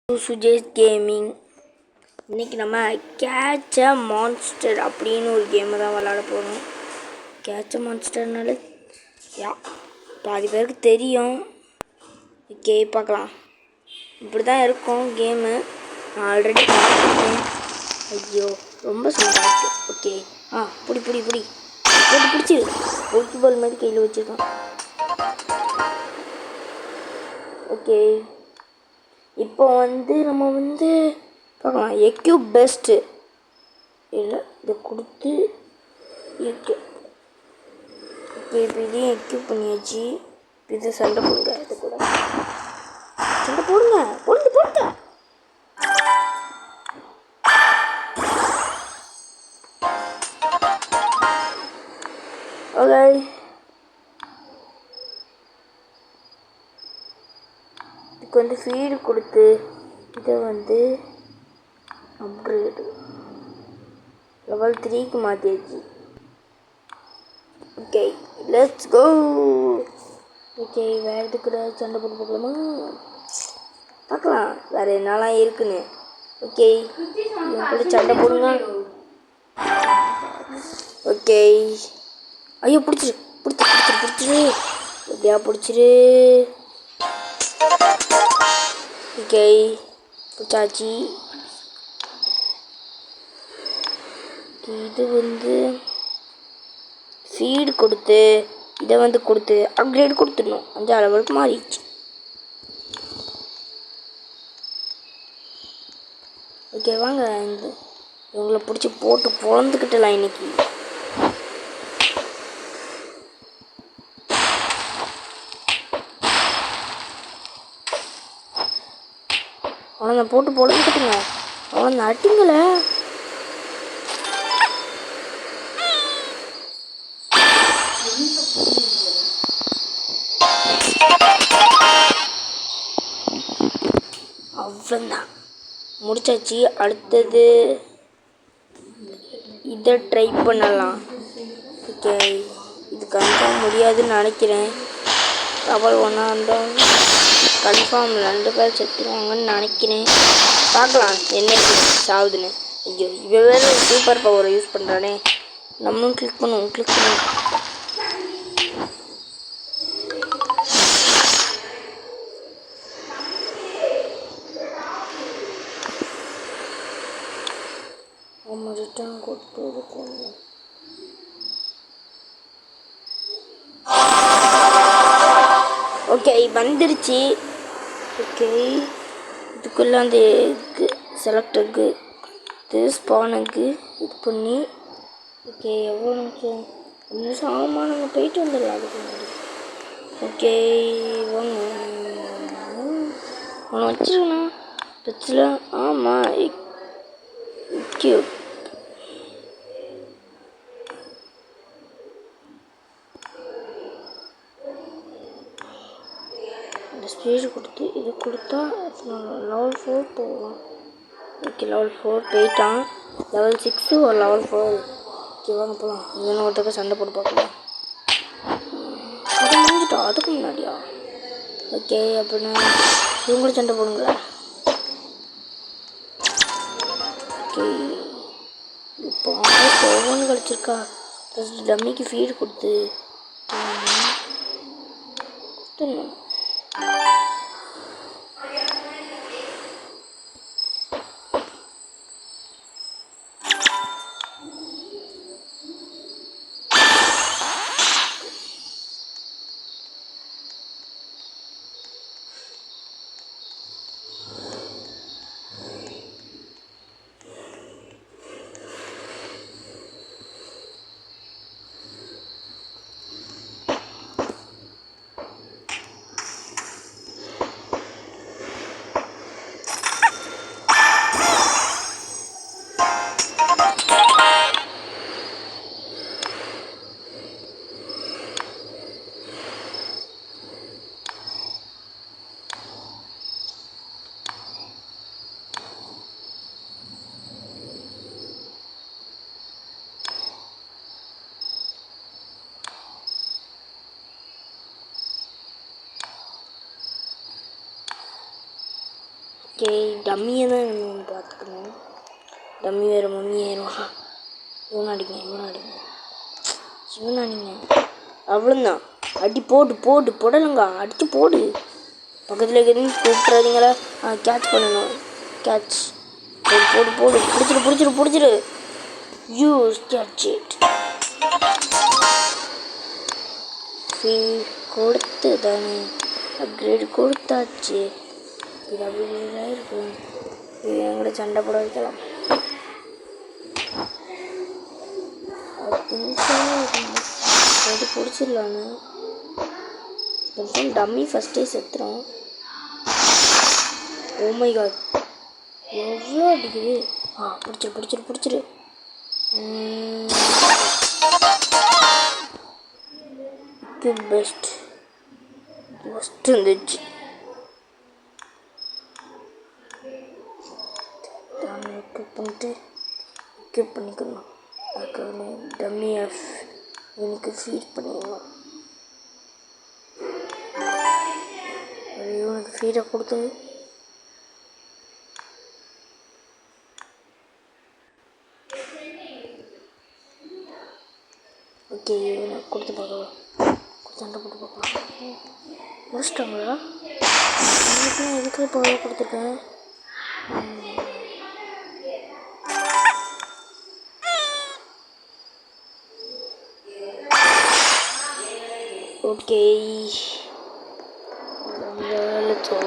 Sujesh gaming. இன்றைக்கி நம்ம catch அ monster அப்படின்னு ஒரு கேமை தான் விளாட போகிறோம். கேட்ச் அ மான்ஸ்டர்னால பாதி பேருக்கு தெரியும். ஓகே, பார்க்கலாம். இப்படி தான் இருக்கும் கேமு. நான் ஆல்ரெடி பார்த்துருக்கேன். ஐயோ, ரொம்ப சூப்பராக இருக்குது. ஓகே, புடி போட்டு பிடிச்சி ஒர்க்கு பால் மாதிரி கையில் வச்சுருக்கான். ஓகே, இப்போ நம்ம பார்க்கலாம். எக்யூப் பெஸ்ட்டு இல்லை, இதை கொடுத்து ஓகே, இப்போ இதையும் எக்யூப் பண்ணியாச்சு. இதை சண்டை போடுங்க. இது கூட சண்டை போடுங்க. ஓகே, இதுக்கு ஃபீடு கொடுத்து இதை அப்கிரேடு லெவல் 3க்கு மாற்றியாச்சு. Okay, let's go. ஓகே, வேறு எதுக்குற சண்டை போட்டு பார்க்கலாமா? பார்க்கலாம் வேறு என்னலாம் இருக்குன்னு. ஓகே, கூட சண்டை போடுங்க. ஓகே, ஐயோ பிடிச்சிரு எப்படியா பிடிச்சிரு. ஓகே, பிடிச்சாச்சு. இது ஃபீடு கொடுத்து இதை கொடுத்து அப்கிரேட் கொடுத்துடணும். 5 லெவலுக்கு மாறிடுச்சு. ஓகே, வாங்க இவங்களை பிடிச்சி போட்டு பொழந்துக்கிட்டலாம் இன்னைக்கு. அவனை போட்டு பொழந்துக்கிட்டுங்க. அவனை அட்டிங்கள. அவ்வளோதான், முடிச்சாச்சு. அடுத்தது இதை ட்ரை பண்ணலாம். ஓகே, இது கன்ஃபார்ம் முடியாதுன்னு நினைக்கிறேன். லெவல் 1 இருந்தால் கன்ஃபார்ம் 2 பேர் செத்துருவாங்கன்னு நினைக்கிறேன். பார்க்கலாம் என்ன சாகுதுன்னு. ஐயோ, இவன் வேறு சூப்பர் பவரை யூஸ் பண்ணுறானே. நம்மளும் கிளிக் பண்ணுவோம். ரிட்டர்ன் கொடுத்து இருக்கும். ஓகே, வந்துருச்சு. ஓகே, இதுக்குள்ள செலக்டருக்கு ஸ்பானுக்கு இது பண்ணி. ஓகே, எவ்வளோ நிமிஷம் ஆகுமா? நம்ம போயிட்டு வந்துடலாம் அதுக்கு முன்னாடி. ஓகே, வாங்க அவனை வச்சிருக்கணும் பிரச்சனை. ஆமாம், ஸ்பீடு கொடுத்து இது கொடுத்தா லெவல் 4 போகலாம். ஓகே, லெவல் 4 போயிட்டான். லெவல் 6 ஒரு லெவல் 4. ஓகே, வாங்க போகலாம். இன்னும் ஒருத்தக்க சண்டை போட்டு பார்க்கலாம். அதை முடிஞ்சிட்டா அதுக்கு முன்னாடியா? ஓகே, அப்படின்னா இவங்களும் சண்டை போடுங்களா? ஓகே, இப்போ ஒவ்வொன்று கழிச்சிருக்கா. டம்மிக்கு ஃபீடு கொடுத்து கொடுத்துடணும். ஓகே டம்மியை தான் நம்ம பார்த்துக்கணும். டம்மி வேறு மம்மி ஆயிரும். இவன் அடிங்க அவ்வளோதான். அடி போடலுங்க, அடித்து போடு. பக்கத்தில் இருக்கிறது கூப்பிட்றாதீங்களா? கேட்ச் பண்ணணும். கேட்ச் போடு பிடிச்சிரு. Use catch it. கொடுத்து தானே அப்கிரேடு கொடுத்தாச்சு. இது அப்படிதான் இருக்கும். இது எங்கூட சண்டை போட வைக்கலாம். அது பிடிச்சிடலான்னு டம்மி ஃபஸ்ட்டே செத்துறோம். ஓ மை காட், எவ்வளோ அடிக்குது. பிடிச்சிரு. பெஸ்ட் இருந்துச்சு. பண்ணிக்கணும். அதுக்காக டம்மியை எனக்கு ஃபீட் பண்ணிடணும். இவனுக்கு ஃபீடை கொடுத்து ஓகே இவனுக்கு கொடுத்து பார்க்கலாம். சண்டை போட்டு பார்க்கலாம். முடிச்சிட்டாங்களா? எதுக்கு இப்போ கொடுத்துருக்கேன். Okay let's go.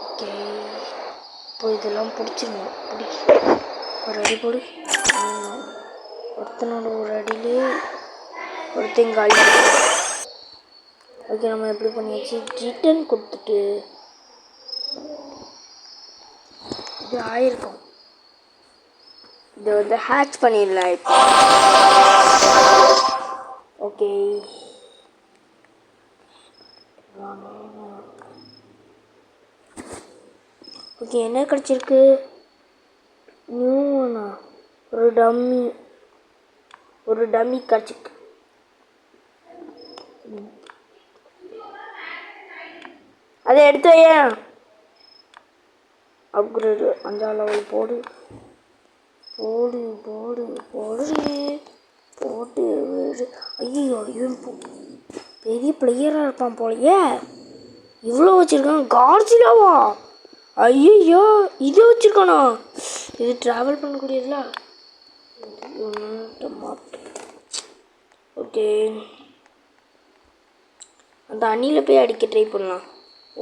ஓகே இப்போ இதெல்லாம் பிடிச்சிருந்தோம். ஒரு அடி போடு. ஒருத்தனோட ஒரு அடியிலே ஒருத்தன் காலி. ஓகே நம்ம எப்படி பண்ணியாச்சு. ரிட்டன் கொடுத்துட்டு இது ஆயிருக்கும். இதை ஹேட்ச் பண்ணிடலாம் இப்போ. ஓகே என்ன கிடச்சிருக்கு? நியூனா ஒரு டம்மி கிடச்சிருக்கு. அதை எடுத்து வையேன். அப்கிரேடு 5ஆம் லெவல் போடு. ஐயோ இவன் பெரிய பிளேயராக இருப்பான் போலயே. இவ்வளோ வச்சுருக்கான். கார்ஜிலாவா? ஐயோ இது வச்சுருக்கானா? இது ட்ராவல் பண்ணக்கூடியதுல. ஓகே அந்த அணியில் போய் அடிக்க ட்ரை பண்ணலாம்.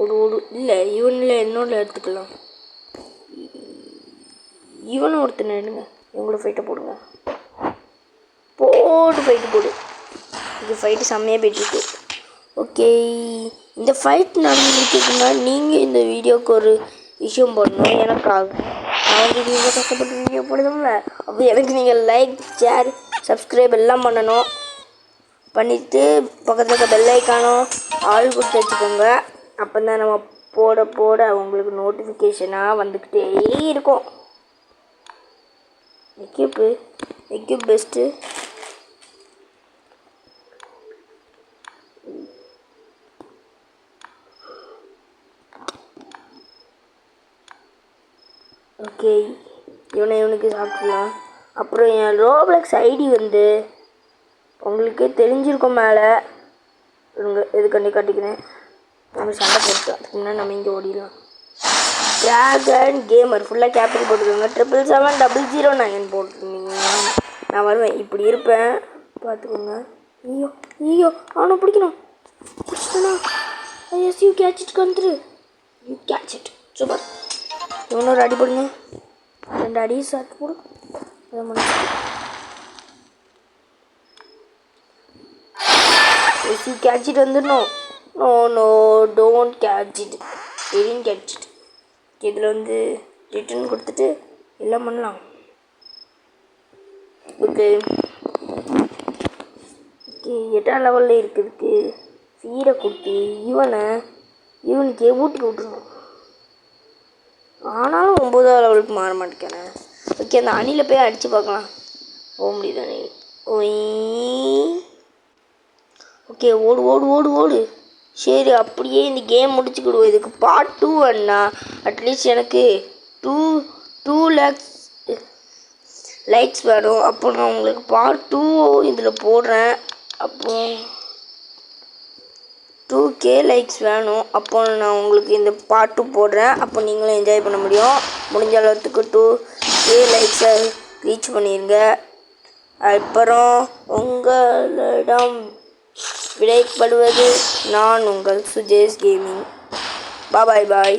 ஓடு இல்லை இவனில் என்னோட எடுத்துக்கலாம். இவனும் ஒருத்தனை எடுங்க. இவங்களோட ஃபைட்டை போடுங்க. போடு. இது ஃபைட்டு செம்மையாக போயிட்டுருக்கு. ஓகே இந்த ஃபைட் நடந்துருக்குன்னா நீங்கள் இந்த வீடியோவுக்கு ஒரு விஷயம் போடணும். எனக்காக நான் நீங்கள் கஷ்டப்பட்டு வீடியோ போடுதும்ல, அப்போ எனக்கு நீங்கள் லைக் ஷேர் சப்ஸ்கிரைப் எல்லாம் பண்ணிவிட்டு பக்கத்தில் இருக்க பெல் ஐக்கானும் ஆள் கொடுத்து வச்சுக்கோங்க. அப்போ தான் நம்ம போட உங்களுக்கு நோட்டிஃபிகேஷனாக வந்துக்கிட்டே இருக்கும். Equip best. ஓகே இவனுக்கு சாப்பிட்லாம். அப்புறம் என் ரோப்ளக்ஸ் ஐடி வந்து உங்களுக்கு தெரிஞ்சிருக்கும். மேலே எதுக்காண்டி காட்டிக்கிறேன். நம்ம சண்டை போட்டு அதுக்கு முன்னாடி நம்ம இங்கே ஓடிடலாம். டிராகன் கேமர் ஃபுல்லாக கேபிட்டல் போட்டுக்கோங்க. 7770009 போட்டுருந்தீங்கன்னா நான் வருவேன். இப்படி இருப்பேன் பார்த்துக்கோங்க. ஐயோ அவனை பிடிக்கணும். பிடிச்சிட்டா எஸ் யூ கேட்ச் இட் கந்துரு. You catch it. சூப்பர். இவனோட அடி போடுங்க. 2 அடி சாத்து போடு. எஸ் யூ கேட்ச் இட் வந்துடணும். No don't catch it. எரியும் கேட்ச் இட். இதில் வந்து ரிட்டர்ன் கொடுத்துட்டு எல்லாம் பண்ணலாம். ஓகே 8ஆம் லெவலில் இருக்கிறதுக்கு ஃபீடை கொடுத்து இவனுக்கே ஊட்டி விட்டுருணும். ஆனாலும் 9ஆம் லெவலுக்கு மாற மாட்டேங்கிறேன். ஓகே அந்த அணியில் போய் அடித்து பார்க்கலாம். போக முடியுதானே? ஓகே ஓடு. சரி அப்படியே இந்த கேம் முடிச்சுக்கிடுவோம். இதுக்கு பார்ட் 2 அண்ணா. அட்லீஸ்ட் எனக்கு 2 லேக்ஸ் லைக்ஸ் வேணும். அப்போ நான் உங்களுக்கு பார்ட் 2 இதில் போடுறேன். அப்போ 2K லைக்ஸ் வேணும். அப்போ நான் உங்களுக்கு இந்த பார்ட் 2 போடுறேன். அப்போ நீங்களும் என்ஜாய் பண்ண முடியும். முடிஞ்ச அளவுக்கு 2K லைக்ஸை ரீச் பண்ணிடுங்க. அப்புறம் உங்களிடம் விடைபடுவது நான் உங்கள் சுஜேஷ் கேமிங். பாய் பாய்.